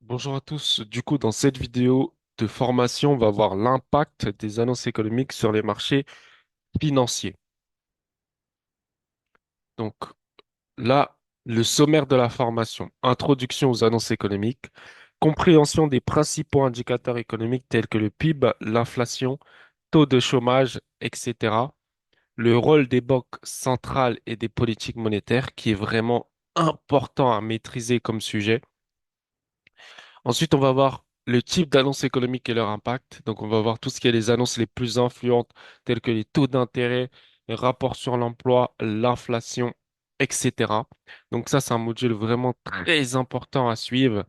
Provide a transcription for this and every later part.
Bonjour à tous. Du coup, dans cette vidéo de formation, on va voir l'impact des annonces économiques sur les marchés financiers. Donc là, le sommaire de la formation, introduction aux annonces économiques, compréhension des principaux indicateurs économiques tels que le PIB, l'inflation, taux de chômage, etc. Le rôle des banques centrales et des politiques monétaires qui est vraiment important à maîtriser comme sujet. Ensuite, on va voir le type d'annonces économiques et leur impact. Donc, on va voir tout ce qui est les annonces les plus influentes, telles que les taux d'intérêt, les rapports sur l'emploi, l'inflation, etc. Donc, ça, c'est un module vraiment très important à suivre.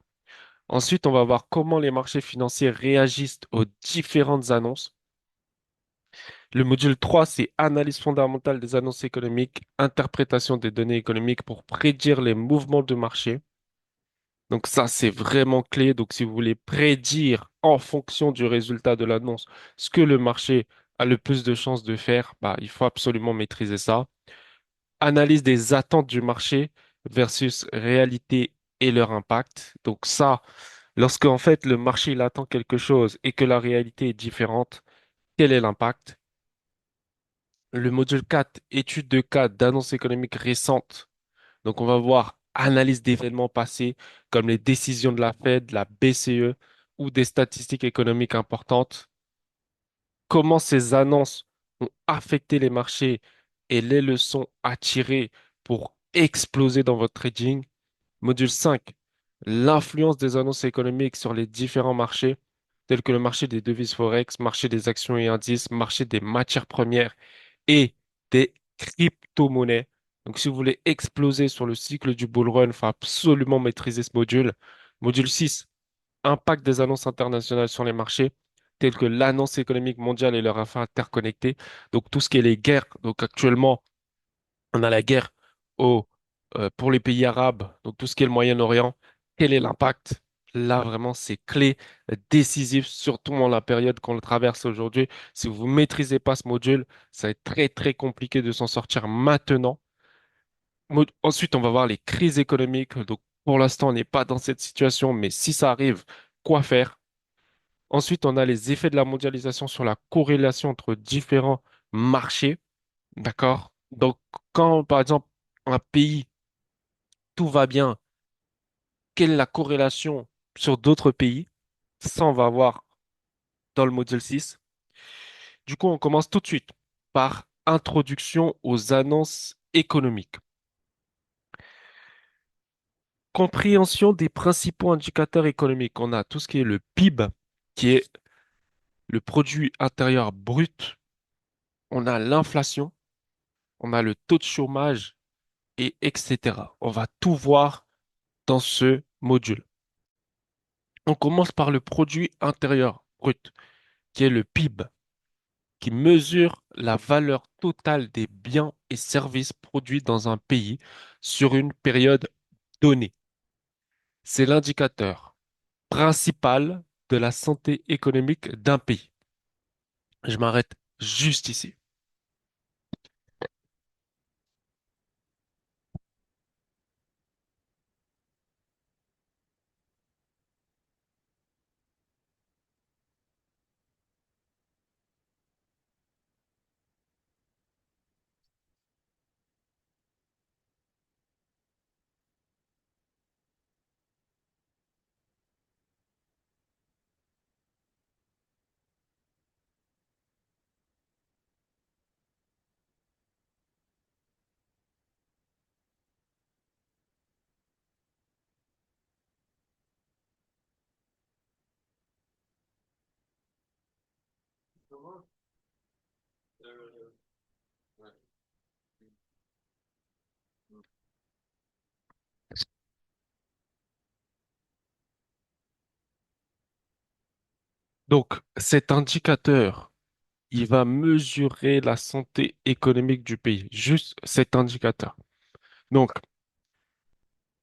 Ensuite, on va voir comment les marchés financiers réagissent aux différentes annonces. Le module 3, c'est analyse fondamentale des annonces économiques, interprétation des données économiques pour prédire les mouvements de marché. Donc ça, c'est vraiment clé. Donc si vous voulez prédire en fonction du résultat de l'annonce ce que le marché a le plus de chances de faire, bah, il faut absolument maîtriser ça. Analyse des attentes du marché versus réalité et leur impact. Donc ça, lorsque en fait le marché il attend quelque chose et que la réalité est différente, quel est l'impact? Le module 4, étude de cas d'annonces économiques récentes. Donc, on va voir analyse d'événements passés comme les décisions de la Fed, la BCE ou des statistiques économiques importantes. Comment ces annonces ont affecté les marchés et les leçons à tirer pour exploser dans votre trading. Module 5, l'influence des annonces économiques sur les différents marchés, tels que le marché des devises forex, marché des actions et indices, marché des matières premières et des crypto-monnaies. Donc, si vous voulez exploser sur le cycle du bull run, il faut absolument maîtriser ce module. Module 6, impact des annonces internationales sur les marchés, tels que l'annonce économique mondiale et leurs affaires interconnectées. Donc, tout ce qui est les guerres. Donc, actuellement, on a la guerre pour les pays arabes, donc tout ce qui est le Moyen-Orient. Quel est l'impact? Là, vraiment, c'est clé, décisif, surtout dans la période qu'on traverse aujourd'hui. Si vous ne maîtrisez pas ce module, ça va être très, très compliqué de s'en sortir maintenant. Ensuite, on va voir les crises économiques. Donc, pour l'instant, on n'est pas dans cette situation, mais si ça arrive, quoi faire? Ensuite, on a les effets de la mondialisation sur la corrélation entre différents marchés. D'accord? Donc, quand, par exemple, un pays, tout va bien, quelle est la corrélation sur d'autres pays? Ça, on va voir dans le module 6. Du coup, on commence tout de suite par introduction aux annonces économiques. Compréhension des principaux indicateurs économiques. On a tout ce qui est le PIB, qui est le produit intérieur brut. On a l'inflation, on a le taux de chômage, et etc. On va tout voir dans ce module. On commence par le produit intérieur brut, qui est le PIB, qui mesure la valeur totale des biens et services produits dans un pays sur une période donnée. C'est l'indicateur principal de la santé économique d'un pays. Je m'arrête juste ici. Donc, cet indicateur, il va mesurer la santé économique du pays. Juste cet indicateur. Donc,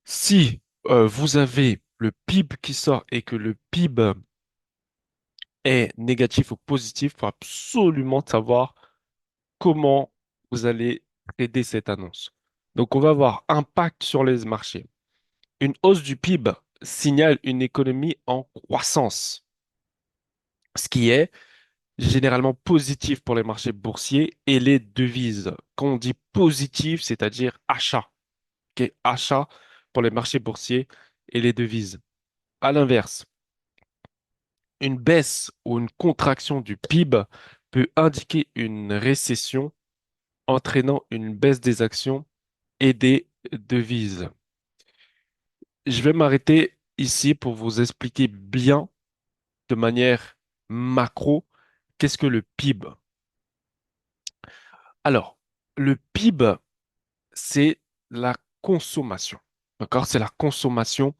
si vous avez le PIB qui sort et que le PIB est négatif ou positif, il faut absolument savoir comment vous allez traiter cette annonce. Donc, on va voir impact sur les marchés. Une hausse du PIB signale une économie en croissance, ce qui est généralement positif pour les marchés boursiers et les devises. Quand on dit positif, c'est-à-dire achat, ok, achat pour les marchés boursiers et les devises. À l'inverse, une baisse ou une contraction du PIB peut indiquer une récession entraînant une baisse des actions et des devises. Je vais m'arrêter ici pour vous expliquer bien, de manière macro, qu'est-ce que le PIB. Alors, le PIB, c'est la consommation. D'accord? C'est la consommation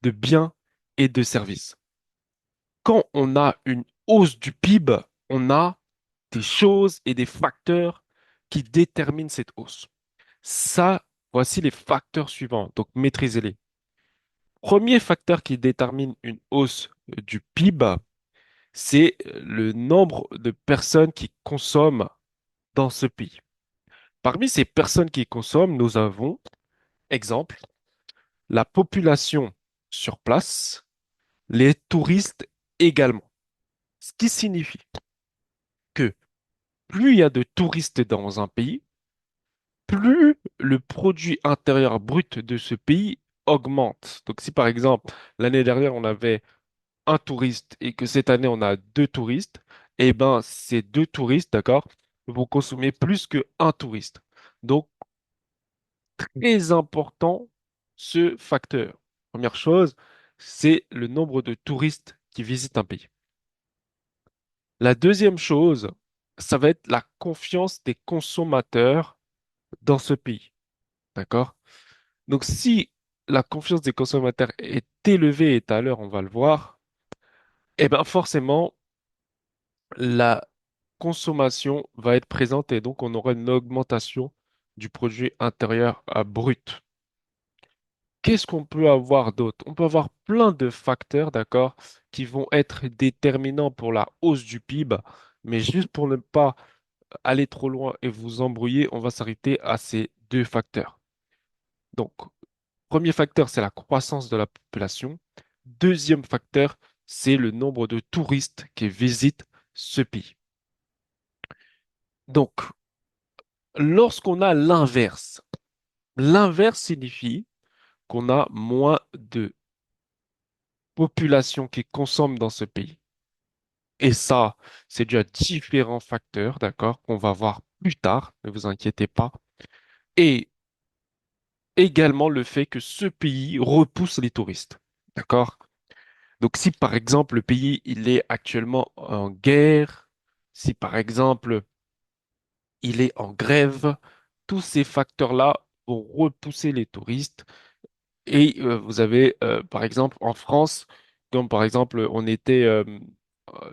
de biens et de services. Quand on a une hausse du PIB, on a des choses et des facteurs qui déterminent cette hausse. Ça, voici les facteurs suivants. Donc, maîtrisez-les. Premier facteur qui détermine une hausse du PIB, c'est le nombre de personnes qui consomment dans ce pays. Parmi ces personnes qui consomment, nous avons, exemple, la population sur place, les touristes également. Ce qui signifie que plus il y a de touristes dans un pays, plus le produit intérieur brut de ce pays augmente. Donc si par exemple l'année dernière on avait un touriste et que cette année on a deux touristes, eh ben ces deux touristes, d'accord, vont consommer plus que un touriste. Donc très important ce facteur. Première chose, c'est le nombre de touristes qui visitent un pays. La deuxième chose, ça va être la confiance des consommateurs dans ce pays. D'accord? Donc, si la confiance des consommateurs est élevée et tout à l'heure, on va le voir, eh ben forcément, la consommation va être présente et donc on aura une augmentation du produit intérieur brut. Qu'est-ce qu'on peut avoir d'autre? On peut avoir plein de facteurs, d'accord, qui vont être déterminants pour la hausse du PIB, mais juste pour ne pas aller trop loin et vous embrouiller, on va s'arrêter à ces deux facteurs. Donc, premier facteur, c'est la croissance de la population. Deuxième facteur, c'est le nombre de touristes qui visitent ce pays. Donc, lorsqu'on a l'inverse, l'inverse signifie qu'on a moins de population qui consomme dans ce pays. Et ça, c'est dû à différents facteurs, d'accord, qu'on va voir plus tard, ne vous inquiétez pas. Et également le fait que ce pays repousse les touristes, d'accord? Donc si par exemple le pays il est actuellement en guerre, si par exemple il est en grève, tous ces facteurs-là vont repousser les touristes. Et vous avez par exemple en France, comme par exemple on était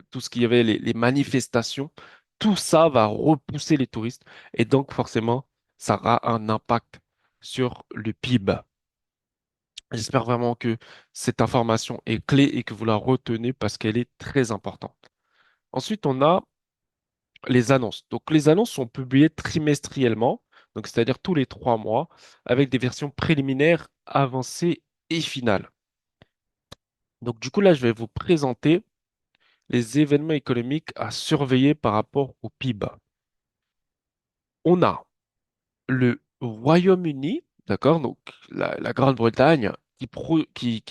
tout ce qu'il y avait les manifestations, tout ça va repousser les touristes et donc forcément ça aura un impact sur le PIB. J'espère vraiment que cette information est clé et que vous la retenez parce qu'elle est très importante. Ensuite, on a les annonces. Donc, les annonces sont publiées trimestriellement, donc c'est-à-dire tous les 3 mois, avec des versions préliminaires, avancées et finales. Donc, du coup, là, je vais vous présenter les événements économiques à surveiller par rapport au PIB. On a le Royaume-Uni, d'accord, donc la Grande-Bretagne, qui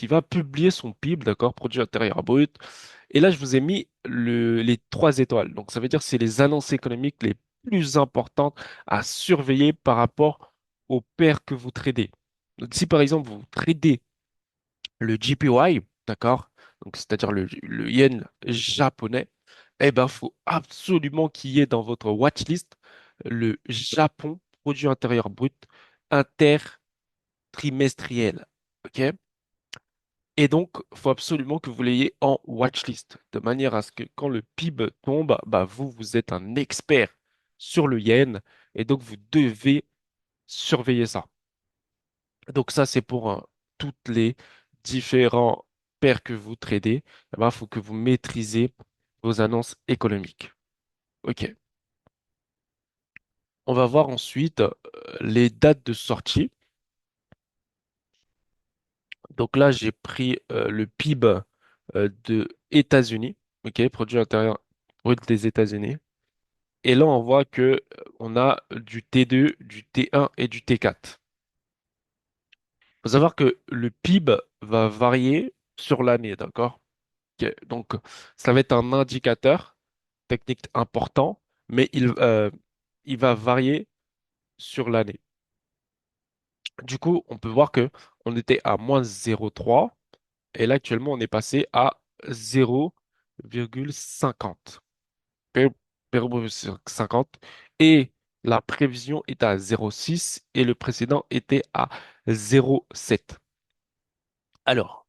va publier son PIB, d'accord, produit intérieur brut. Et là, je vous ai mis les 3 étoiles. Donc, ça veut dire que c'est les annonces économiques les plus importantes à surveiller par rapport aux paires que vous tradez. Donc, si par exemple, vous tradez le JPY, d'accord, donc c'est-à-dire le yen japonais, eh ben, faut absolument qu'il y ait dans votre watchlist le Japon, produit intérieur brut intertrimestriel. OK? Et donc, il faut absolument que vous l'ayez en watchlist, de manière à ce que quand le PIB tombe, bah vous, vous êtes un expert sur le yen, et donc vous devez surveiller ça. Donc ça, c'est pour toutes les différents paires que vous tradez. Il faut que vous maîtrisez vos annonces économiques. OK. On va voir ensuite les dates de sortie. Donc là, j'ai pris le PIB de États-Unis, ok, produit intérieur brut des États-Unis. Et là, on voit que on a du T2, du T1 et du T4. Il faut savoir que le PIB va varier sur l'année, d'accord? Ok, donc, ça va être un indicateur technique important, mais il va varier sur l'année. Du coup, on peut voir que on était à moins 0,3 et là, actuellement, on est passé à 0,50. Zéro virgule cinquante. Et la prévision est à 0,6 et le précédent était à 0,7. Alors,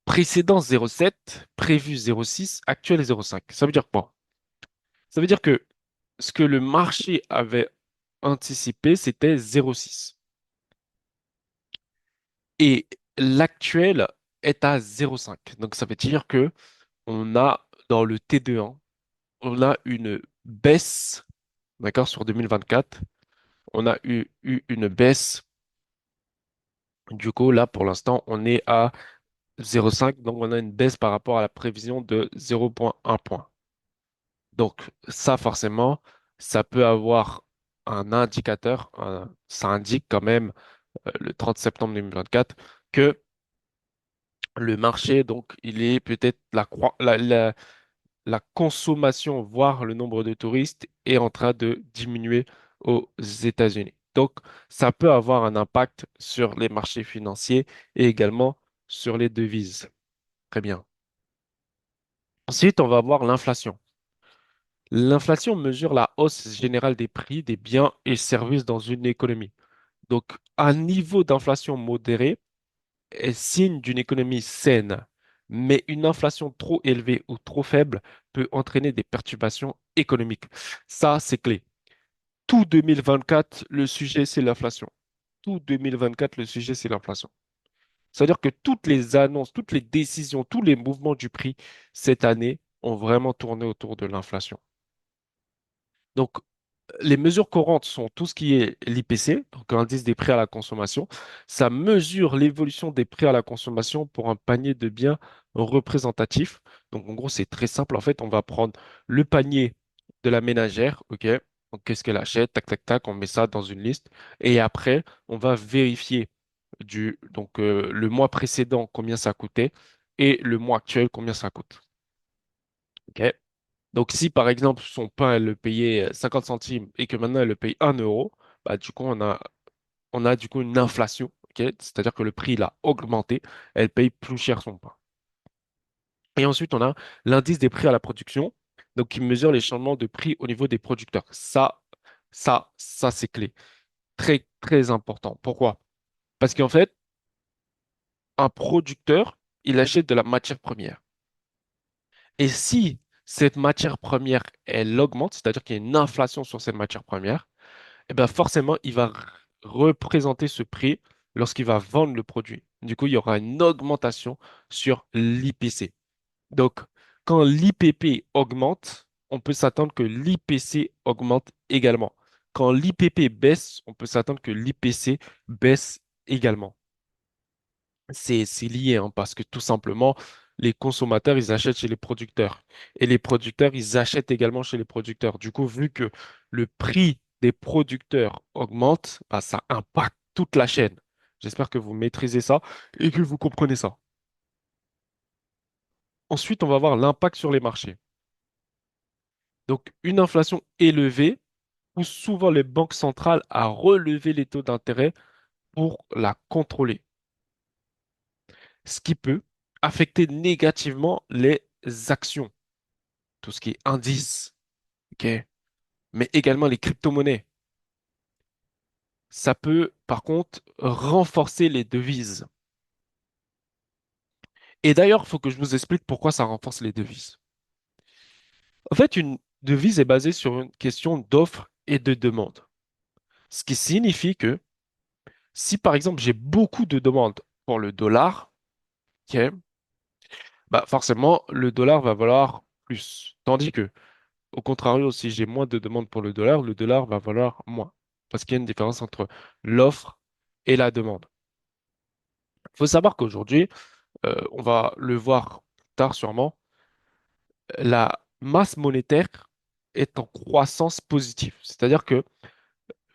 précédent 0,7, prévu 0,6, actuel 0,5. Ça veut dire quoi? Ça veut dire que ce que le marché avait anticipé, c'était 0,6. Et l'actuel est à 0,5. Donc ça veut dire que on a dans le T2.1, on a une baisse, d'accord, sur 2024. On a eu une baisse. Du coup, là, pour l'instant, on est à 0,5. Donc, on a une baisse par rapport à la prévision de 0,1 point. Donc, ça, forcément, ça peut avoir un indicateur. Ça indique quand même, le 30 septembre 2024, que le marché, donc, il est peut-être la consommation, voire le nombre de touristes, est en train de diminuer aux États-Unis. Donc, ça peut avoir un impact sur les marchés financiers et également sur les devises. Très bien. Ensuite, on va voir l'inflation. L'inflation mesure la hausse générale des prix des biens et services dans une économie. Donc, un niveau d'inflation modéré est signe d'une économie saine, mais une inflation trop élevée ou trop faible peut entraîner des perturbations économiques. Ça, c'est clé. Tout 2024, le sujet, c'est l'inflation. Tout 2024, le sujet, c'est l'inflation. C'est-à-dire que toutes les annonces, toutes les décisions, tous les mouvements du prix cette année ont vraiment tourné autour de l'inflation. Donc, les mesures courantes sont tout ce qui est l'IPC, donc l'indice des prix à la consommation. Ça mesure l'évolution des prix à la consommation pour un panier de biens représentatif. Donc, en gros, c'est très simple. En fait, on va prendre le panier de la ménagère, OK? Donc, qu'est-ce qu'elle achète? Tac, tac, tac, on met ça dans une liste. Et après, on va vérifier le mois précédent combien ça coûtait et le mois actuel combien ça coûte. OK? Donc, si par exemple son pain, elle le payait 50 centimes et que maintenant elle le paye 1 euro, bah, du coup, on a du coup une inflation. Ok. C'est-à-dire que le prix il a augmenté, elle paye plus cher son pain. Et ensuite, on a l'indice des prix à la production, donc qui mesure les changements de prix au niveau des producteurs. Ça, c'est clé. Très, très important. Pourquoi? Parce qu'en fait, un producteur, il achète de la matière première. Et si cette matière première, elle augmente, c'est-à-dire qu'il y a une inflation sur cette matière première, eh ben forcément, il va représenter ce prix lorsqu'il va vendre le produit. Du coup, il y aura une augmentation sur l'IPC. Donc, quand l'IPP augmente, on peut s'attendre que l'IPC augmente également. Quand l'IPP baisse, on peut s'attendre que l'IPC baisse également. C'est lié, hein, parce que tout simplement, les consommateurs, ils achètent chez les producteurs. Et les producteurs, ils achètent également chez les producteurs. Du coup, vu que le prix des producteurs augmente, bah, ça impacte toute la chaîne. J'espère que vous maîtrisez ça et que vous comprenez ça. Ensuite, on va voir l'impact sur les marchés. Donc, une inflation élevée pousse souvent les banques centrales à relever les taux d'intérêt pour la contrôler, ce qui peut affecter négativement les actions, tout ce qui est indice, ok, mais également les crypto-monnaies. Ça peut, par contre, renforcer les devises. Et d'ailleurs, il faut que je vous explique pourquoi ça renforce les devises. En fait, une devise est basée sur une question d'offre et de demande. Ce qui signifie que si, par exemple, j'ai beaucoup de demandes pour le dollar, ok, bah forcément, le dollar va valoir plus. Tandis que, au contrario, si j'ai moins de demandes pour le dollar va valoir moins. Parce qu'il y a une différence entre l'offre et la demande. Il faut savoir qu'aujourd'hui, on va le voir plus tard sûrement, la masse monétaire est en croissance positive. C'est-à-dire que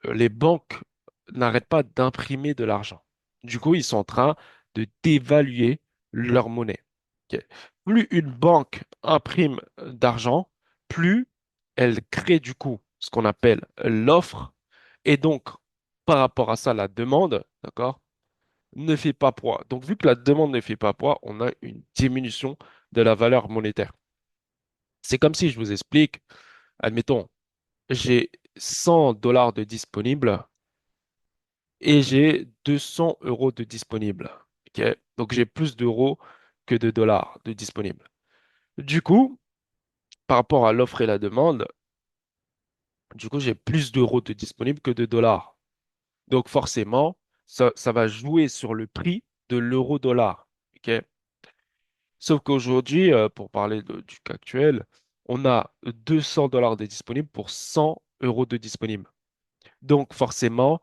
les banques n'arrêtent pas d'imprimer de l'argent. Du coup, ils sont en train de dévaluer leur monnaie. Ok. Plus une banque imprime d'argent, plus elle crée du coup ce qu'on appelle l'offre. Et donc, par rapport à ça, la demande, d'accord, ne fait pas poids. Donc, vu que la demande ne fait pas poids, on a une diminution de la valeur monétaire. C'est comme si je vous explique, admettons, j'ai 100 dollars de disponibles et j'ai 200 euros de disponibles. Ok. Donc j'ai plus d'euros que de dollars de disponibles. Du coup, par rapport à l'offre et la demande, du coup, j'ai plus d'euros de disponibles que de dollars. Donc forcément, ça va jouer sur le prix de l'euro-dollar. Ok. Sauf qu'aujourd'hui, pour parler du cas actuel, on a 200 dollars de disponibles pour 100 euros de disponibles. Donc forcément,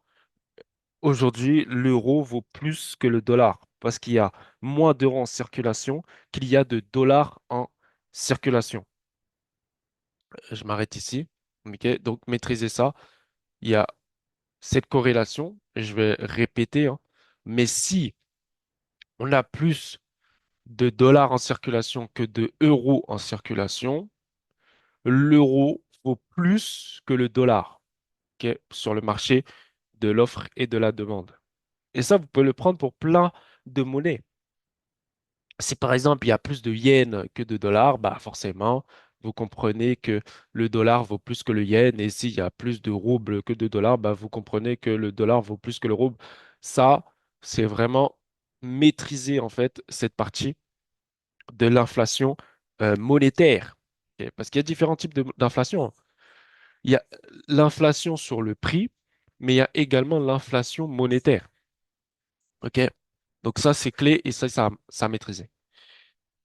aujourd'hui, l'euro vaut plus que le dollar parce qu'il y a moins d'euros en circulation qu'il y a de dollars en circulation. Je m'arrête ici. Ok. Donc, maîtrisez ça. Il y a cette corrélation. Je vais répéter, hein. Mais si on a plus de dollars en circulation que de euros en circulation, l'euro vaut plus que le dollar, ok, sur le marché de l'offre et de la demande. Et ça, vous pouvez le prendre pour plein de monnaies. Si par exemple il y a plus de yens que de dollars, bah forcément, vous comprenez que le dollar vaut plus que le yen. Et s'il y a plus de roubles que de dollars, bah vous comprenez que le dollar vaut plus que le rouble. Ça, c'est vraiment maîtriser en fait cette partie de l'inflation monétaire. Ok. Parce qu'il y a différents types d'inflation. Il y a l'inflation sur le prix, mais il y a également l'inflation monétaire. OK? Donc ça, c'est clé et ça à maîtriser.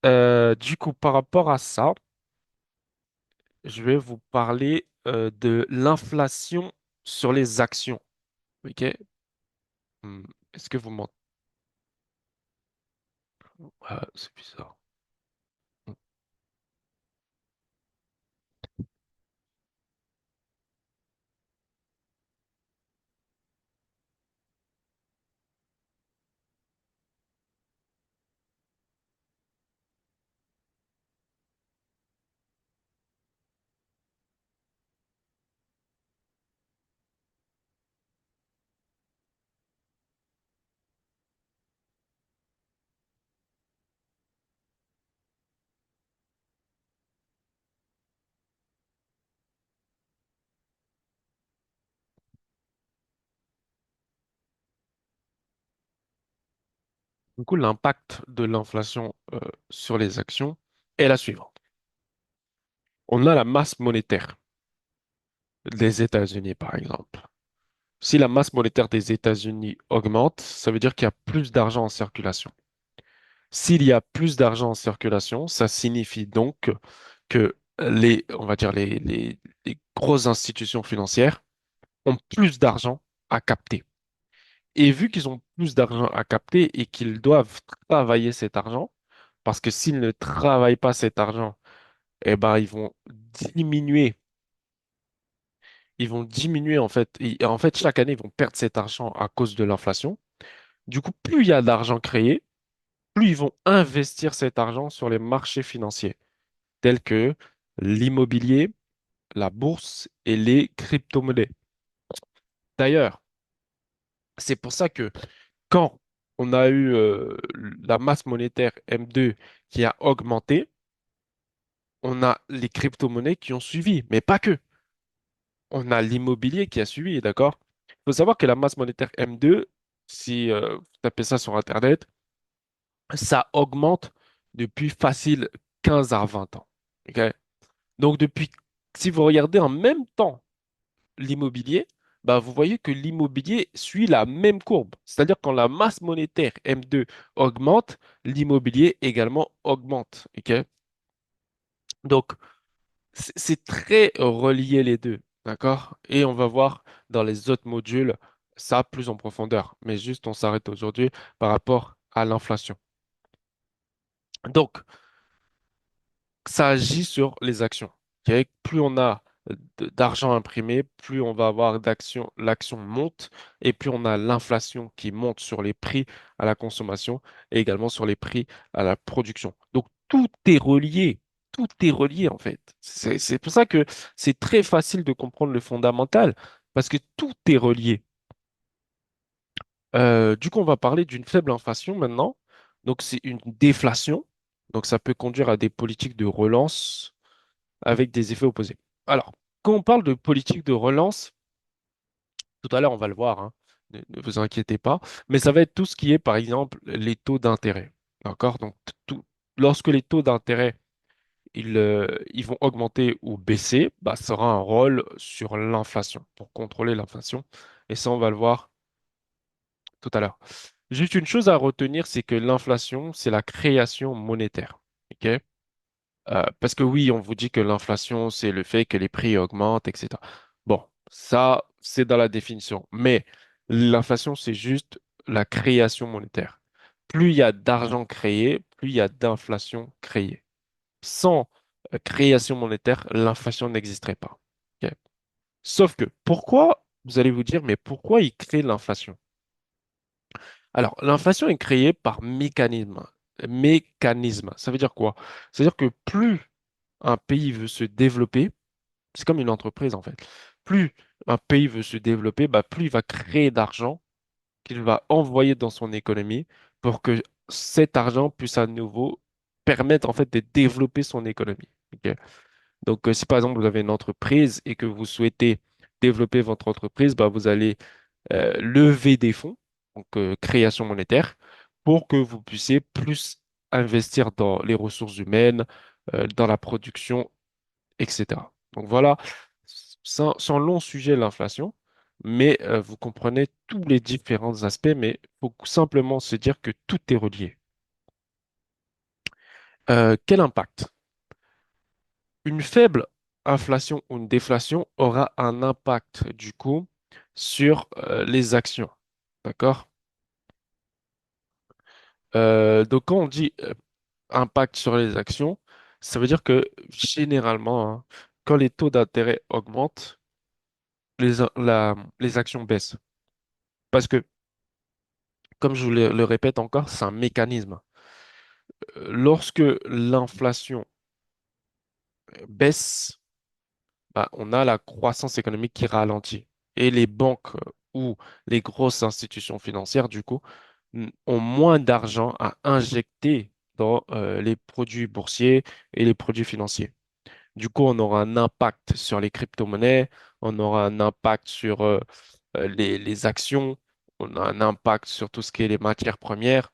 Du coup, par rapport à ça, je vais vous parler de l'inflation sur les actions. OK? Hmm, Est-ce que vous m'entendez? Ah, c'est bizarre. Du coup, l'impact de l'inflation sur les actions est la suivante. On a la masse monétaire des États-Unis, par exemple. Si la masse monétaire des États-Unis augmente, ça veut dire qu'il y a plus d'argent en circulation. S'il y a plus d'argent en circulation, ça signifie donc que on va dire les grosses institutions financières ont plus d'argent à capter. Et vu qu'ils ont plus d'argent à capter et qu'ils doivent travailler cet argent, parce que s'ils ne travaillent pas cet argent, eh ben, ils vont diminuer en fait. Et en fait, chaque année, ils vont perdre cet argent à cause de l'inflation. Du coup, plus il y a d'argent créé, plus ils vont investir cet argent sur les marchés financiers, tels que l'immobilier, la bourse et les crypto-monnaies. D'ailleurs, c'est pour ça que quand on a eu la masse monétaire M2 qui a augmenté, on a les crypto-monnaies qui ont suivi, mais pas que. On a l'immobilier qui a suivi, d'accord? Il faut savoir que la masse monétaire M2, si vous tapez ça sur Internet, ça augmente depuis facile 15 à 20 ans. Ok. Donc si vous regardez en même temps l'immobilier, bah, vous voyez que l'immobilier suit la même courbe. C'est-à-dire quand la masse monétaire M2 augmente, l'immobilier également augmente. Ok. Donc, c'est très relié les deux. D'accord? Et on va voir dans les autres modules ça plus en profondeur. Mais juste, on s'arrête aujourd'hui par rapport à l'inflation. Donc, ça agit sur les actions. Ok. Plus on a d'argent imprimé, plus on va avoir d'actions, l'action monte, et plus on a l'inflation qui monte sur les prix à la consommation et également sur les prix à la production. Donc tout est relié en fait. C'est pour ça que c'est très facile de comprendre le fondamental, parce que tout est relié. Du coup, on va parler d'une faible inflation maintenant. Donc, c'est une déflation. Donc, ça peut conduire à des politiques de relance avec des effets opposés. Alors, quand on parle de politique de relance, tout à l'heure, on va le voir, hein, ne vous inquiétez pas, mais ça va être tout ce qui est, par exemple, les taux d'intérêt. D'accord? Donc, lorsque les taux d'intérêt ils vont augmenter ou baisser, bah, ça aura un rôle sur l'inflation, pour contrôler l'inflation. Et ça, on va le voir tout à l'heure. Juste une chose à retenir, c'est que l'inflation, c'est la création monétaire. OK? Parce que oui, on vous dit que l'inflation, c'est le fait que les prix augmentent, etc. Bon, ça, c'est dans la définition. Mais l'inflation, c'est juste la création monétaire. Plus il y a d'argent créé, plus il y a d'inflation créée. Sans création monétaire, l'inflation n'existerait pas. OK. Sauf que, pourquoi, vous allez vous dire, mais pourquoi il crée l'inflation? Alors, l'inflation est créée par mécanisme. Mécanisme, ça veut dire quoi? Ça veut dire que plus un pays veut se développer, c'est comme une entreprise en fait. Plus un pays veut se développer, bah, plus il va créer d'argent qu'il va envoyer dans son économie pour que cet argent puisse à nouveau permettre en fait de développer son économie. Ok. Donc, si par exemple vous avez une entreprise et que vous souhaitez développer votre entreprise, bah, vous allez lever des fonds, donc création monétaire, pour que vous puissiez plus investir dans les ressources humaines, dans la production, etc. Donc voilà, c'est un long sujet l'inflation, mais vous comprenez tous les différents aspects, mais il faut simplement se dire que tout est relié. Quel impact? Une faible inflation ou une déflation aura un impact du coup sur les actions. D'accord? Donc quand on dit impact sur les actions, ça veut dire que généralement, hein, quand les taux d'intérêt augmentent, les actions baissent. Parce que, comme je vous le répète encore, c'est un mécanisme. Lorsque l'inflation baisse, bah, on a la croissance économique qui ralentit. Et les banques ou les grosses institutions financières, du coup, ont moins d'argent à injecter dans les produits boursiers et les produits financiers. Du coup, on aura un impact sur les crypto-monnaies, on aura un impact sur les actions, on a un impact sur tout ce qui est les matières premières,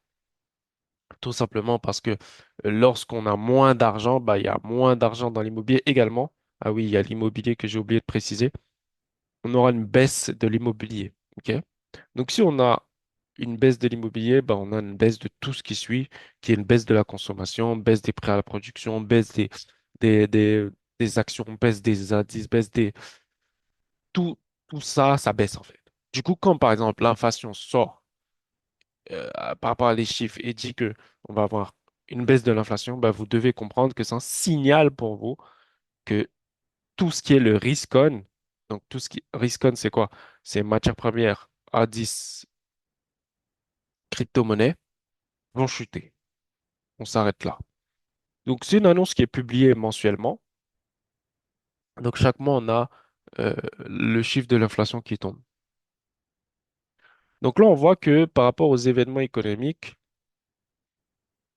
tout simplement parce que lorsqu'on a moins d'argent, bah, il y a moins d'argent dans l'immobilier également. Ah oui, il y a l'immobilier que j'ai oublié de préciser. On aura une baisse de l'immobilier. OK? Donc, si on a une baisse de l'immobilier, bah, on a une baisse de tout ce qui suit, qui est une baisse de la consommation, baisse des prix à la production, baisse des, des, des actions, baisse des indices, baisse des... Tout, tout ça, ça baisse en fait. Du coup, quand par exemple l'inflation sort par rapport à les chiffres et dit que on va avoir une baisse de l'inflation, bah, vous devez comprendre que c'est un signal pour vous que tout ce qui est le risk on, donc tout ce qui risk on, c'est quoi? C'est matières premières, indices, crypto-monnaies vont chuter. On s'arrête là. Donc c'est une annonce qui est publiée mensuellement. Donc chaque mois, on a le chiffre de l'inflation qui tombe. Donc là, on voit que par rapport aux événements économiques,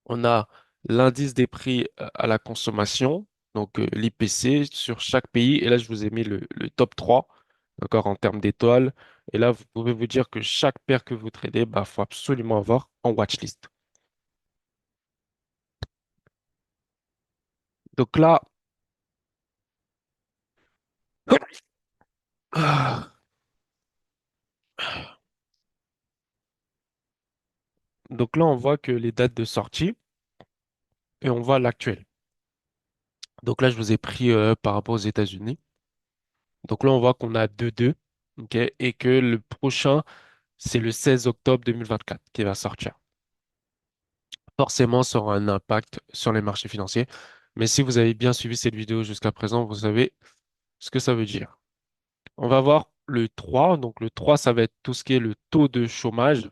on a l'indice des prix à la consommation, donc l'IPC sur chaque pays. Et là, je vous ai mis le top 3, d'accord, en termes d'étoiles. Et là, vous pouvez vous dire que chaque paire que vous tradez, bah, faut absolument avoir en watchlist. Donc là, donc là, on voit que les dates de sortie et on voit l'actuel. Donc là, je vous ai pris par rapport aux États-Unis. Donc là, on voit qu'on a 2-2, ok, et que le prochain, c'est le 16 octobre 2024 qui va sortir. forcément, ça aura un impact sur les marchés financiers. Mais si vous avez bien suivi cette vidéo jusqu'à présent, vous savez ce que ça veut dire. On va voir le 3. Donc le 3, ça va être tout ce qui est le taux de chômage.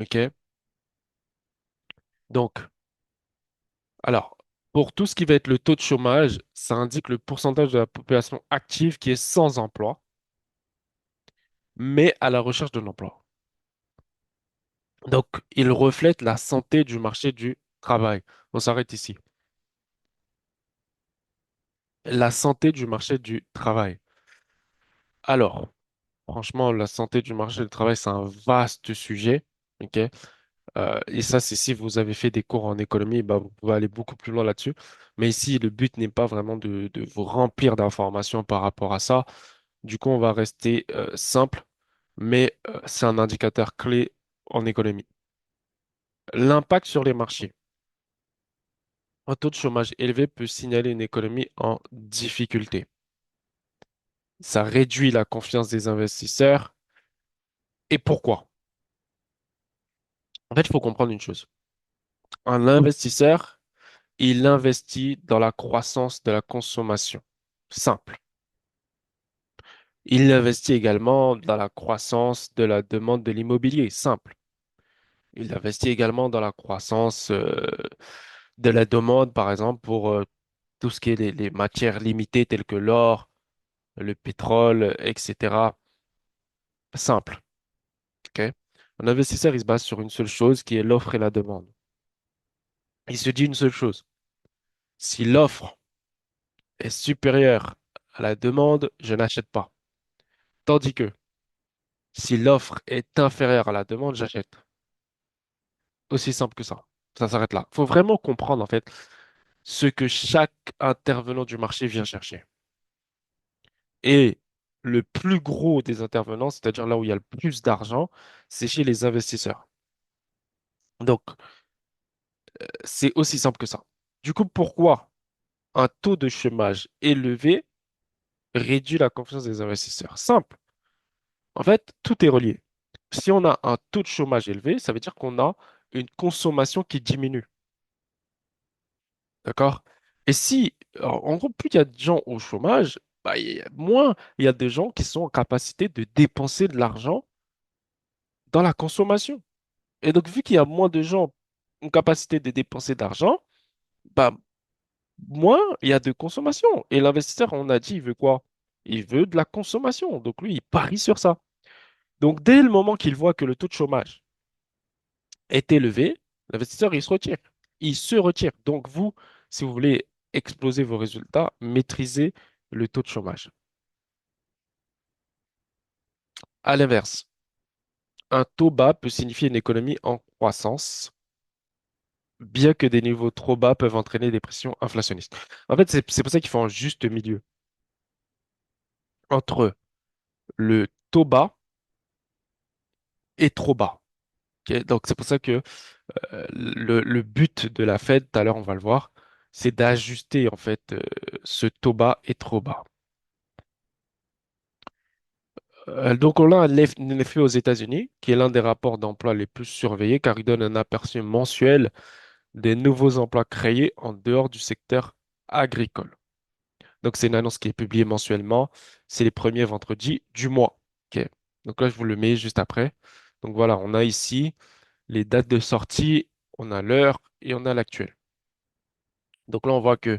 OK? Donc, alors, pour tout ce qui va être le taux de chômage, ça indique le pourcentage de la population active qui est sans emploi, mais à la recherche d'un emploi. Donc, il reflète la santé du marché du travail. On s'arrête ici. La santé du marché du travail. Alors, franchement, la santé du marché du travail, c'est un vaste sujet. OK? Et ça, c'est si vous avez fait des cours en économie, bah, vous pouvez aller beaucoup plus loin là-dessus. Mais ici, le but n'est pas vraiment de vous remplir d'informations par rapport à ça. Du coup, on va rester simple, mais c'est un indicateur clé en économie. L'impact sur les marchés. Un taux de chômage élevé peut signaler une économie en difficulté. Ça réduit la confiance des investisseurs. Et pourquoi? En fait, il faut comprendre une chose. Un investisseur, il investit dans la croissance de la consommation. Simple. Il investit également dans la croissance de la demande de l'immobilier. Simple. Il investit également dans la croissance de la demande, par exemple, pour tout ce qui est les matières limitées telles que l'or, le pétrole, etc. Simple. OK? Un investisseur, il se base sur une seule chose qui est l'offre et la demande. Il se dit une seule chose. Si l'offre est supérieure à la demande, je n'achète pas. Tandis que si l'offre est inférieure à la demande, j'achète. Aussi simple que ça. Ça s'arrête là. Il faut vraiment comprendre, en fait, ce que chaque intervenant du marché vient chercher. Et le plus gros des intervenants, c'est-à-dire là où il y a le plus d'argent, c'est chez les investisseurs. Donc, c'est aussi simple que ça. Du coup, pourquoi un taux de chômage élevé réduit la confiance des investisseurs? Simple. En fait, tout est relié. Si on a un taux de chômage élevé, ça veut dire qu'on a une consommation qui diminue. D'accord? Et si, en gros, plus il y a de gens au chômage, bah, moins il y a de gens qui sont en capacité de dépenser de l'argent dans la consommation. Et donc, vu qu'il y a moins de gens en capacité de dépenser d'argent, bah, moins il y a de consommation. Et l'investisseur, on a dit, il veut quoi? Il veut de la consommation. Donc, lui, il parie sur ça. Donc, dès le moment qu'il voit que le taux de chômage est élevé, l'investisseur, il se retire. Il se retire. Donc, vous, si vous voulez exploser vos résultats, maîtrisez le taux de chômage. À l'inverse, un taux bas peut signifier une économie en croissance, bien que des niveaux trop bas peuvent entraîner des pressions inflationnistes. En fait, c'est pour ça qu'il faut un juste milieu entre le taux bas et trop bas. Ok. Donc, c'est pour ça que le but de la Fed, tout à l'heure, on va le voir, c'est d'ajuster en fait ce taux bas et trop bas. Donc, on a un effet aux États-Unis, qui est l'un des rapports d'emploi les plus surveillés, car il donne un aperçu mensuel des nouveaux emplois créés en dehors du secteur agricole. Donc, c'est une annonce qui est publiée mensuellement. C'est les premiers vendredis du mois. Ok. Donc là, je vous le mets juste après. Donc voilà, on a ici les dates de sortie, on a l'heure et on a l'actuel. Donc là, on voit que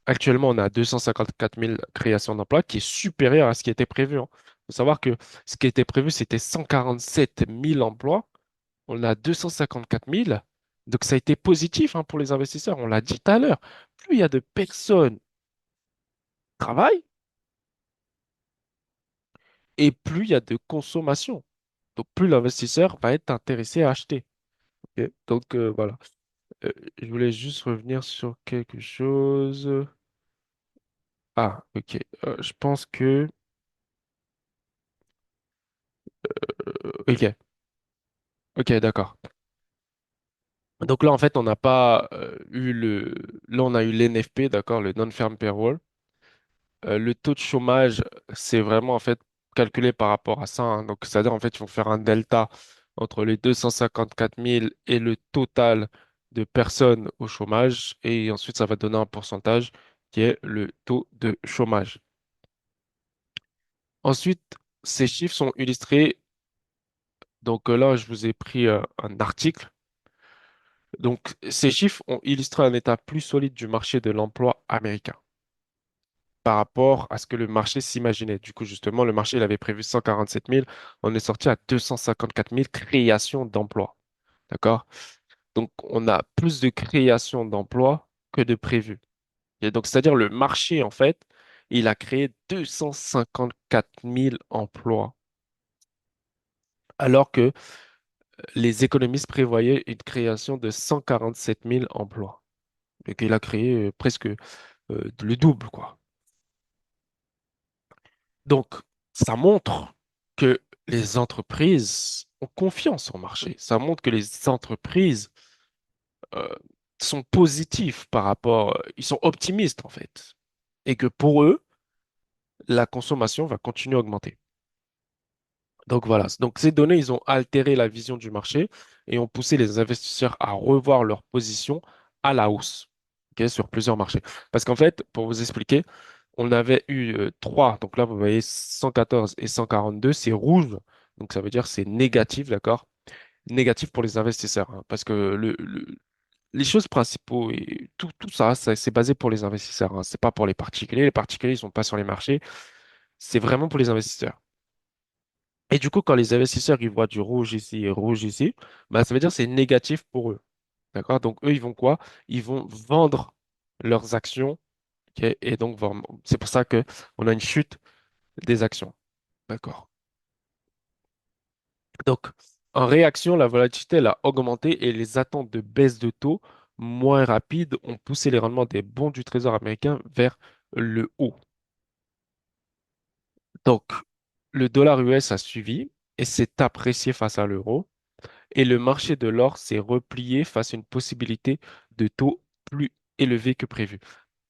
actuellement, on a 254 000 créations d'emplois, qui est supérieur à ce qui était prévu, hein. Il faut savoir que ce qui était prévu, c'était 147 000 emplois. On a 254 000. Donc ça a été positif, hein, pour les investisseurs. On l'a dit tout à l'heure. Plus il y a de personnes qui travaillent et plus il y a de consommation. Donc plus l'investisseur va être intéressé à acheter. Ok. Donc voilà. Je voulais juste revenir sur quelque chose. Ah, ok. Je pense que... Ok, ok, d'accord. Donc là, en fait, on n'a pas eu le... Là, on a eu l'NFP, d'accord, le Non-Farm Payroll. Le taux de chômage, c'est vraiment, en fait, calculé par rapport à ça, hein. Donc, c'est-à-dire, en fait, ils vont faire un delta entre les 254 000 et le total de personnes au chômage et ensuite ça va donner un pourcentage qui est le taux de chômage. Ensuite, ces chiffres sont illustrés. Donc là, je vous ai pris un article. Donc, ces chiffres ont illustré un état plus solide du marché de l'emploi américain par rapport à ce que le marché s'imaginait. Du coup, justement, le marché, il avait prévu 147 000. On est sorti à 254 000 créations d'emplois. D'accord? Donc, on a plus de créations d'emplois que de prévu. Et donc, c'est-à-dire le marché, en fait, il a créé 254 000 emplois, alors que les économistes prévoyaient une création de 147 000 emplois. Et qu'il a créé presque le double, quoi. Donc, ça montre que les entreprises ont confiance au marché. Ça montre que les entreprises euh, sont positives par rapport, ils sont optimistes en fait. Et que pour eux, la consommation va continuer à augmenter. Donc voilà. Donc ces données, ils ont altéré la vision du marché et ont poussé les investisseurs à revoir leur position à la hausse, ok, sur plusieurs marchés. Parce qu'en fait, pour vous expliquer, on avait eu trois. Donc là, vous voyez 114 et 142, c'est rouge. Donc ça veut dire c'est négatif, d'accord? Négatif pour les investisseurs, hein, parce que les choses principaux et tout ça, c'est basé pour les investisseurs. Hein, c'est pas pour les particuliers. Les particuliers, ils sont pas sur les marchés. C'est vraiment pour les investisseurs. Et du coup, quand les investisseurs ils voient du rouge ici et rouge ici, bah, ça veut dire que c'est négatif pour eux. D'accord? Donc eux, ils vont quoi? Ils vont vendre leurs actions. Ok. Et donc, c'est pour ça que on a une chute des actions. D'accord. Donc, en réaction, la volatilité elle a augmenté et les attentes de baisse de taux moins rapides ont poussé les rendements des bons du Trésor américain vers le haut. Donc, le dollar US a suivi et s'est apprécié face à l'euro et le marché de l'or s'est replié face à une possibilité de taux plus élevé que prévu.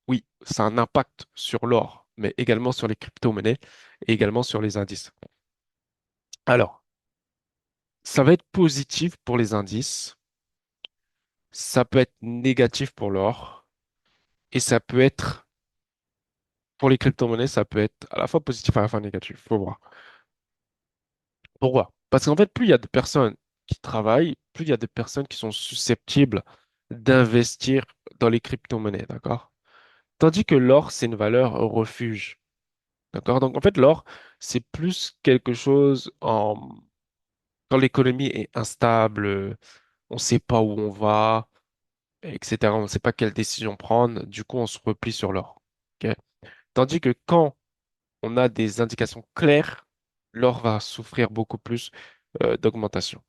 Oui, ça a un impact sur l'or, mais également sur les crypto-monnaies et également sur les indices. Alors, ça va être positif pour les indices, ça peut être négatif pour l'or, et ça peut être, pour les crypto-monnaies, ça peut être à la fois positif et à la fois négatif. Faut voir. Pourquoi? Parce qu'en fait, plus il y a de personnes qui travaillent, plus il y a de personnes qui sont susceptibles d'investir dans les crypto-monnaies, d'accord? Tandis que l'or, c'est une valeur refuge, d'accord? Donc en fait, l'or, c'est plus quelque chose quand l'économie est instable, on ne sait pas où on va, etc. On ne sait pas quelle décision prendre, du coup, on se replie sur l'or. Ok. Tandis que quand on a des indications claires, l'or va souffrir beaucoup plus d'augmentation.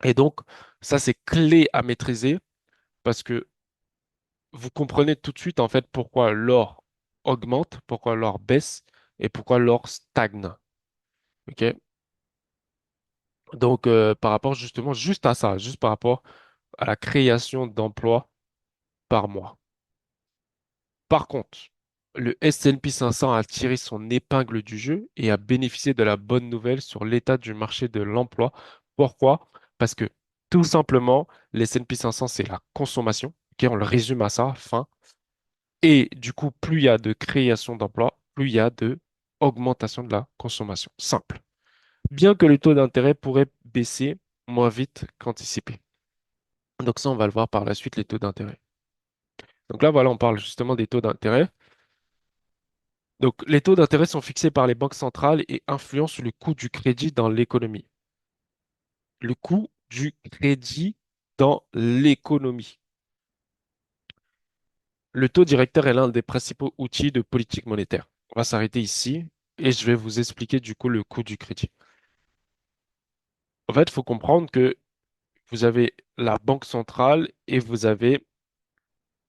Et donc, ça, c'est clé à maîtriser parce que vous comprenez tout de suite, en fait, pourquoi l'or augmente, pourquoi l'or baisse et pourquoi l'or stagne. OK? Donc, par rapport justement, juste à ça, juste par rapport à la création d'emplois par mois. Par contre, le S&P 500 a tiré son épingle du jeu et a bénéficié de la bonne nouvelle sur l'état du marché de l'emploi. Pourquoi? Parce que tout simplement, le S&P 500, c'est la consommation. Ok, on le résume à ça, fin. Et du coup, plus il y a de création d'emplois, plus il y a de augmentation de la consommation. Simple. Bien que le taux d'intérêt pourrait baisser moins vite qu'anticipé. Donc ça, on va le voir par la suite, les taux d'intérêt. Donc là, voilà, on parle justement des taux d'intérêt. Donc, les taux d'intérêt sont fixés par les banques centrales et influencent le coût du crédit dans l'économie. Le coût du crédit dans l'économie. Le taux directeur est l'un des principaux outils de politique monétaire. On va s'arrêter ici et je vais vous expliquer du coup le coût du crédit. En fait, il faut comprendre que vous avez la banque centrale et vous avez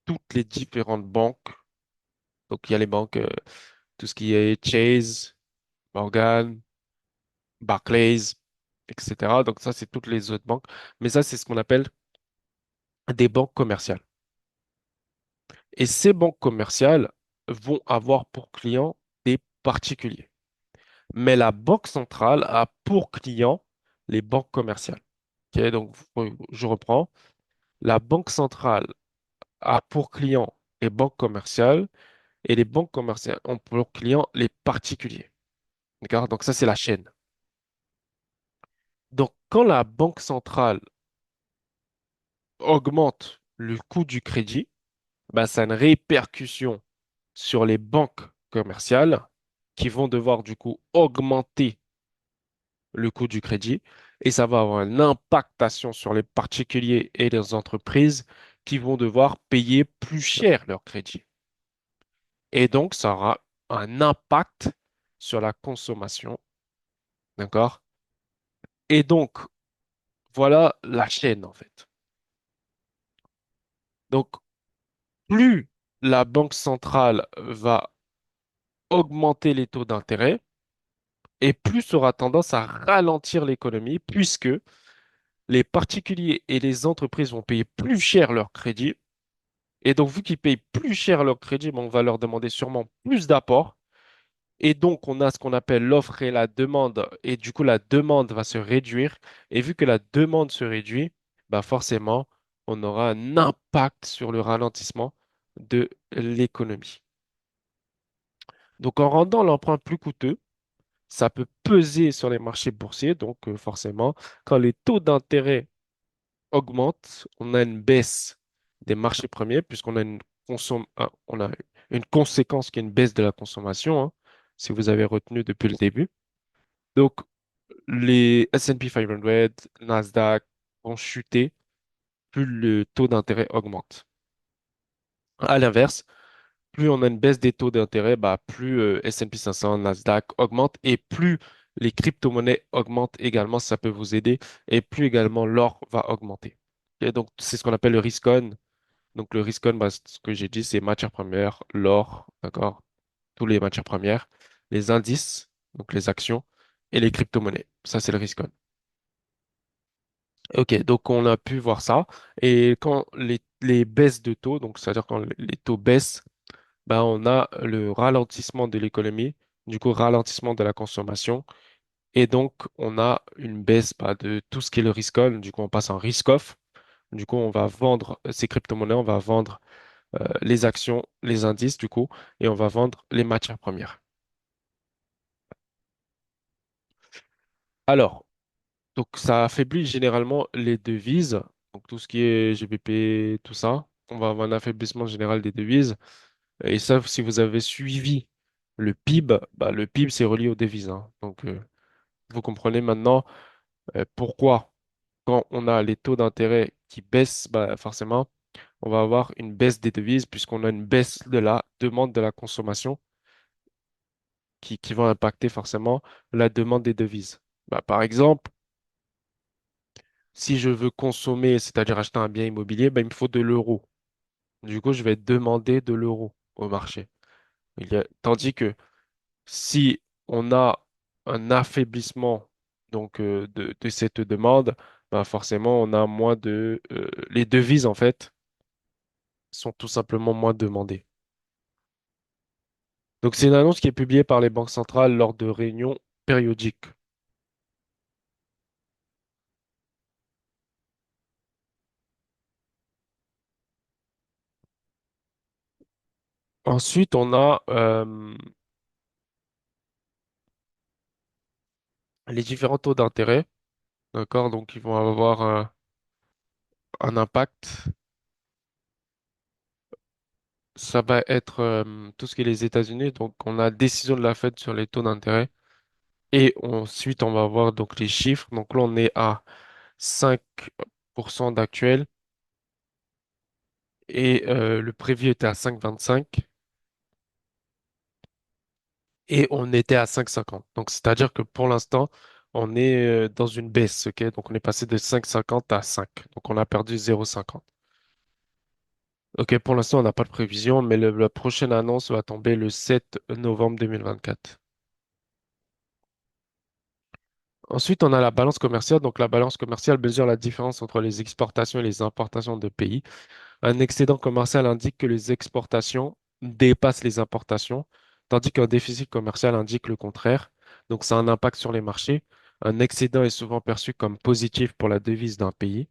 toutes les différentes banques. Donc, il y a les banques, tout ce qui est Chase, Morgan, Barclays, etc. Donc ça, c'est toutes les autres banques. Mais ça, c'est ce qu'on appelle des banques commerciales. Et ces banques commerciales vont avoir pour clients des particuliers. Mais la banque centrale a pour client les banques commerciales. Ok, donc, je reprends. La banque centrale a pour client les banques commerciales et les banques commerciales ont pour client les particuliers. D'accord? Donc ça, c'est la chaîne. Donc quand la banque centrale augmente le coût du crédit, ben, ça a une répercussion sur les banques commerciales qui vont devoir du coup augmenter le coût du crédit et ça va avoir une impactation sur les particuliers et les entreprises qui vont devoir payer plus cher leur crédit. Et donc, ça aura un impact sur la consommation, d'accord? Et donc, voilà la chaîne en fait. Donc, plus la banque centrale va augmenter les taux d'intérêt, et plus aura tendance à ralentir l'économie, puisque les particuliers et les entreprises vont payer plus cher leur crédit. Et donc, vu qu'ils payent plus cher leur crédit, ben, on va leur demander sûrement plus d'apports. Et donc, on a ce qu'on appelle l'offre et la demande. Et du coup, la demande va se réduire. Et vu que la demande se réduit, bah forcément, on aura un impact sur le ralentissement de l'économie. Donc, en rendant l'emprunt plus coûteux, ça peut peser sur les marchés boursiers. Donc, forcément, quand les taux d'intérêt augmentent, on a une baisse des marchés premiers, puisqu'on a on a une conséquence qui est une baisse de la consommation, hein, si vous avez retenu depuis le début. Donc, les S&P 500, Nasdaq vont chuter, plus le taux d'intérêt augmente. À l'inverse, plus on a une baisse des taux d'intérêt, bah, plus S&P 500, Nasdaq augmente et plus les crypto-monnaies augmentent également, ça peut vous aider, et plus également l'or va augmenter. Et donc, c'est ce qu'on appelle le risk-on. Donc, le risk-on, bah, ce que j'ai dit, c'est matières premières, l'or, d'accord, tous les matières premières, les indices, donc les actions, et les crypto-monnaies. Ça, c'est le risk-on. Ok, donc on a pu voir ça. Et quand les baisses de taux, donc c'est-à-dire quand les taux baissent, ben on a le ralentissement de l'économie, du coup ralentissement de la consommation, et donc on a une baisse bah, de tout ce qui est le risk-on, du coup on passe en risk-off, du coup on va vendre ces crypto-monnaies, on va vendre les actions, les indices, du coup, et on va vendre les matières premières. Alors, donc ça affaiblit généralement les devises, donc tout ce qui est GBP, tout ça, on va avoir un affaiblissement général des devises. Et ça, si vous avez suivi le PIB, bah, le PIB, c'est relié aux devises, hein. Donc, vous comprenez maintenant pourquoi, quand on a les taux d'intérêt qui baissent, bah, forcément, on va avoir une baisse des devises puisqu'on a une baisse de la demande de la consommation qui va impacter forcément la demande des devises. Bah, par exemple, si je veux consommer, c'est-à-dire acheter un bien immobilier, bah, il me faut de l'euro. Du coup, je vais demander de l'euro au marché. Tandis que si on a un affaiblissement donc de cette demande, ben forcément on a moins les devises en fait sont tout simplement moins demandées. Donc c'est une annonce qui est publiée par les banques centrales lors de réunions périodiques. Ensuite, on a les différents taux d'intérêt, d'accord? Donc ils vont avoir un impact. Ça va être tout ce qui est les États-Unis. Donc on a décision de la Fed sur les taux d'intérêt. Et ensuite, on va voir donc les chiffres. Donc là, on est à 5% d'actuel et le prévu était à 5,25 et on était à 5,50. Donc c'est-à-dire que pour l'instant, on est dans une baisse, ok? Donc on est passé de 5,50 à 5. Donc on a perdu 0,50. Ok, pour l'instant, on n'a pas de prévision, mais la prochaine annonce va tomber le 7 novembre 2024. Ensuite, on a la balance commerciale. Donc la balance commerciale mesure la différence entre les exportations et les importations de pays. Un excédent commercial indique que les exportations dépassent les importations, tandis qu'un déficit commercial indique le contraire. Donc, ça a un impact sur les marchés. Un excédent est souvent perçu comme positif pour la devise d'un pays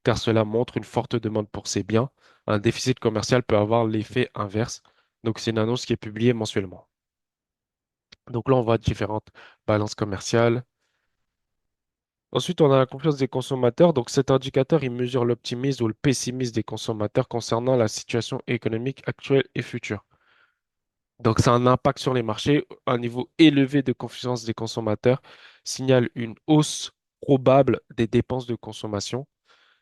car cela montre une forte demande pour ces biens. Un déficit commercial peut avoir l'effet inverse. Donc, c'est une annonce qui est publiée mensuellement. Donc là, on voit différentes balances commerciales. Ensuite, on a la confiance des consommateurs. Donc, cet indicateur, il mesure l'optimisme ou le pessimisme des consommateurs concernant la situation économique actuelle et future. Donc, ça a un impact sur les marchés. Un niveau élevé de confiance des consommateurs signale une hausse probable des dépenses de consommation,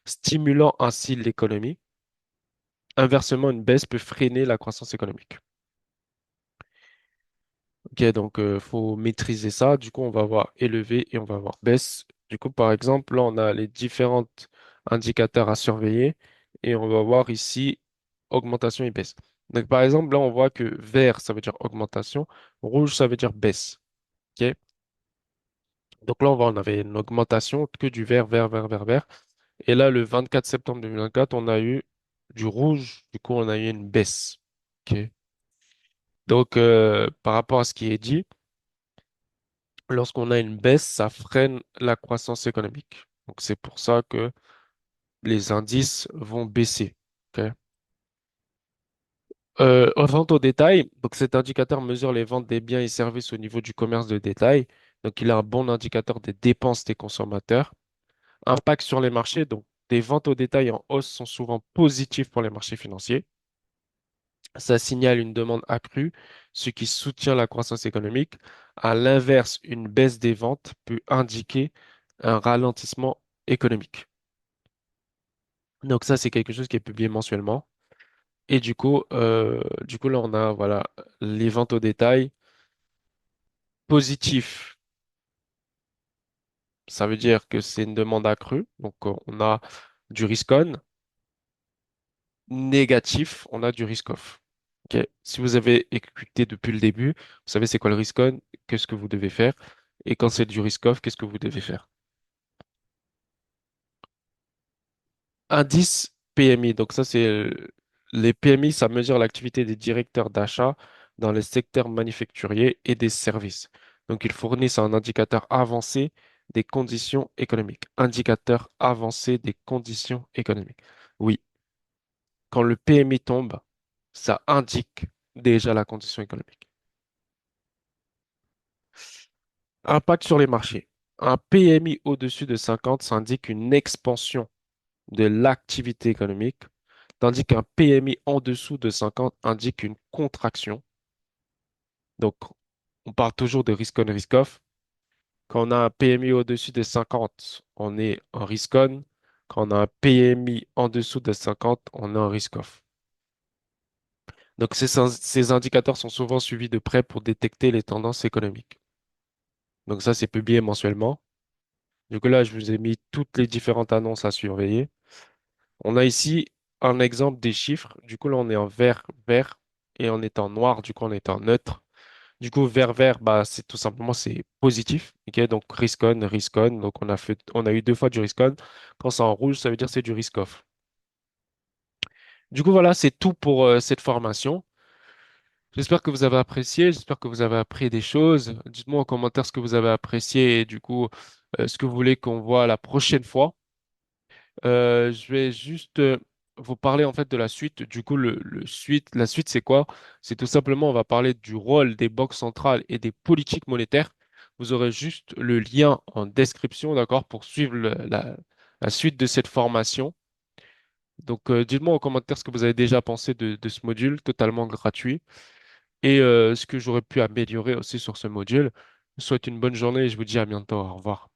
stimulant ainsi l'économie. Inversement, une baisse peut freiner la croissance économique. Ok, donc faut maîtriser ça. Du coup, on va avoir élevé et on va avoir baisse. Du coup, par exemple, là, on a les différents indicateurs à surveiller et on va voir ici augmentation et baisse. Donc, par exemple, là, on voit que vert, ça veut dire augmentation, rouge, ça veut dire baisse. Ok, donc là, on avait une augmentation que du vert, vert, vert, vert, vert. Et là, le 24 septembre 2024, on a eu du rouge. Du coup, on a eu une baisse. Ok. Donc, par rapport à ce qui est dit, lorsqu'on a une baisse, ça freine la croissance économique. Donc, c'est pour ça que les indices vont baisser. Ok. En vente au détail, donc cet indicateur mesure les ventes des biens et services au niveau du commerce de détail. Donc, il a un bon indicateur des dépenses des consommateurs. Impact sur les marchés, donc des ventes au détail en hausse sont souvent positives pour les marchés financiers. Ça signale une demande accrue, ce qui soutient la croissance économique. À l'inverse, une baisse des ventes peut indiquer un ralentissement économique. Donc ça, c'est quelque chose qui est publié mensuellement. Et du coup là, on a voilà les ventes au détail positif. Ça veut dire que c'est une demande accrue. Donc on a du risk-on. Négatif, on a du risk-off. Ok. Si vous avez écouté depuis le début, vous savez c'est quoi le risk-on, qu'est-ce que vous devez faire. Et quand c'est du risk-off, qu'est-ce que vous devez faire. Indice PMI. Donc ça, c'est les PMI, ça mesure l'activité des directeurs d'achat dans les secteurs manufacturiers et des services. Donc ils fournissent un indicateur avancé des conditions économiques. Indicateur avancé des conditions économiques. Oui, quand le PMI tombe, ça indique déjà la condition économique. Impact sur les marchés. Un PMI au-dessus de 50, ça indique une expansion de l'activité économique, tandis qu'un PMI en dessous de 50 indique une contraction. Donc, on parle toujours de risk-on, risk-off. Quand on a un PMI au-dessus de 50, on est en risk-on. Quand on a un PMI en dessous de 50, on est en risk-off. Donc, ces indicateurs sont souvent suivis de près pour détecter les tendances économiques. Donc, ça, c'est publié mensuellement. Du coup, là, je vous ai mis toutes les différentes annonces à surveiller. On a ici un exemple des chiffres. Du coup, là, on est en vert, vert, et on est en noir. Du coup, on est en neutre. Du coup, vert, vert, bah, c'est tout simplement, c'est positif. Ok, donc, risk on, risk on. Donc, on a eu 2 fois du risk on. Quand c'est en rouge, ça veut dire que c'est du risk off. Du coup, voilà, c'est tout pour cette formation. J'espère que vous avez apprécié. J'espère que vous avez appris des choses. Dites-moi en commentaire ce que vous avez apprécié et du coup, ce que vous voulez qu'on voit la prochaine fois. Je vais juste vous parler en fait de la suite. Du coup, la suite, c'est quoi? C'est tout simplement, on va parler du rôle des banques centrales et des politiques monétaires. Vous aurez juste le lien en description, d'accord, pour suivre la suite de cette formation. Donc, dites-moi en commentaire ce que vous avez déjà pensé de ce module totalement gratuit et ce que j'aurais pu améliorer aussi sur ce module. Je vous souhaite une bonne journée et je vous dis à bientôt. Au revoir.